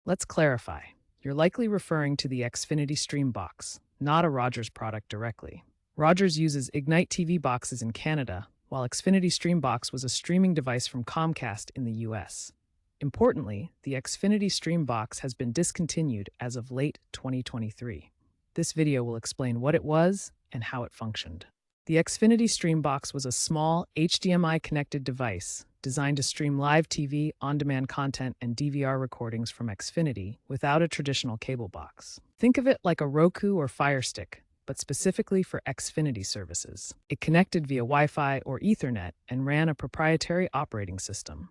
Let's clarify. You're likely referring to the Xfinity Stream Box, not a Rogers product directly. Rogers uses Ignite TV boxes in Canada, while Xfinity Stream Box was a streaming device from Comcast in the US. Importantly, the Xfinity Stream Box has been discontinued as of late 2023. This video will explain what it was and how it functioned. The Xfinity Stream Box was a small HDMI-connected device designed to stream live TV, on-demand content, and DVR recordings from Xfinity without a traditional cable box. Think of it like a Roku or Fire Stick, but specifically for Xfinity services. It connected via Wi-Fi or Ethernet and ran a proprietary operating system.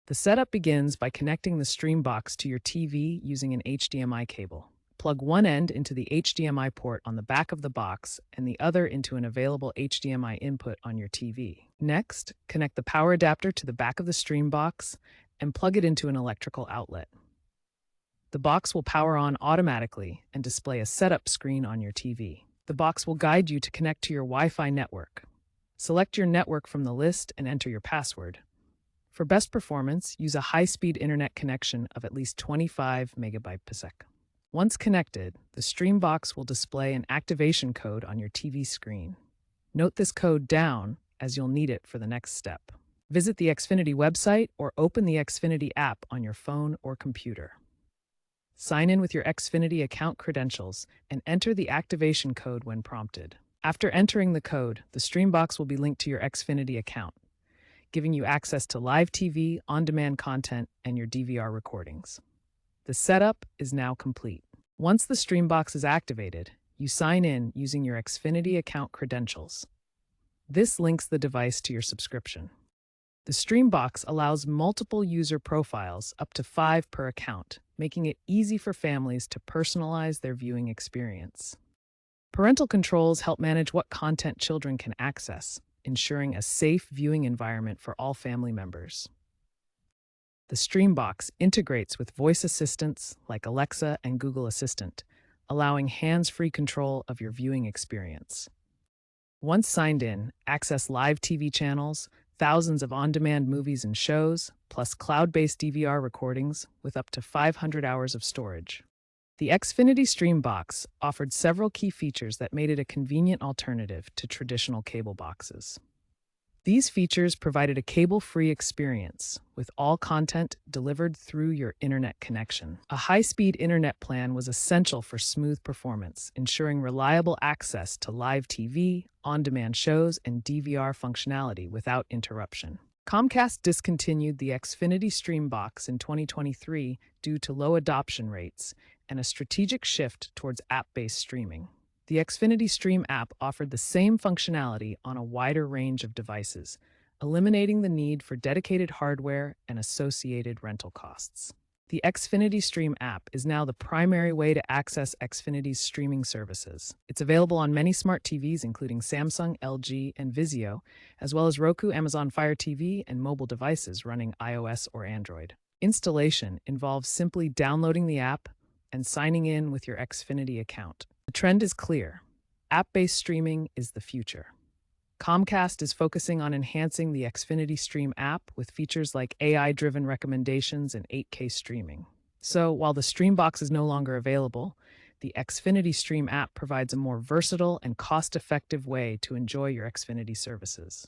The setup begins by connecting the Stream Box to your TV using an HDMI cable. Plug one end into the HDMI port on the back of the box and the other into an available HDMI input on your TV. Next, connect the power adapter to the back of the Stream Box and plug it into an electrical outlet. The box will power on automatically and display a setup screen on your TV. The box will guide you to connect to your Wi-Fi network. Select your network from the list and enter your password. For best performance, use a high-speed internet connection of at least 25 megabytes per second. Once connected, the Stream Box will display an activation code on your TV screen. Note this code down as you'll need it for the next step. Visit the Xfinity website or open the Xfinity app on your phone or computer. Sign in with your Xfinity account credentials and enter the activation code when prompted. After entering the code, the Stream Box will be linked to your Xfinity account, giving you access to live TV, on-demand content, and your DVR recordings. The setup is now complete. Once the Stream Box is activated, you sign in using your Xfinity account credentials. This links the device to your subscription. The Stream Box allows multiple user profiles, up to 5 per account, making it easy for families to personalize their viewing experience. Parental controls help manage what content children can access, ensuring a safe viewing environment for all family members. The Stream Box integrates with voice assistants like Alexa and Google Assistant, allowing hands-free control of your viewing experience. Once signed in, access live TV channels, thousands of on-demand movies and shows, plus cloud-based DVR recordings with up to 500 hours of storage. The Xfinity Stream Box offered several key features that made it a convenient alternative to traditional cable boxes. These features provided a cable-free experience, with all content delivered through your internet connection. A high-speed internet plan was essential for smooth performance, ensuring reliable access to live TV, on-demand shows, and DVR functionality without interruption. Comcast discontinued the Xfinity Stream Box in 2023 due to low adoption rates and a strategic shift towards app-based streaming. The Xfinity Stream app offered the same functionality on a wider range of devices, eliminating the need for dedicated hardware and associated rental costs. The Xfinity Stream app is now the primary way to access Xfinity's streaming services. It's available on many smart TVs, including Samsung, LG, and Vizio, as well as Roku, Amazon Fire TV, and mobile devices running iOS or Android. Installation involves simply downloading the app and signing in with your Xfinity account. The trend is clear. App-based streaming is the future. Comcast is focusing on enhancing the Xfinity Stream app with features like AI-driven recommendations and 8K streaming. So, while the Stream Box is no longer available, the Xfinity Stream app provides a more versatile and cost-effective way to enjoy your Xfinity services.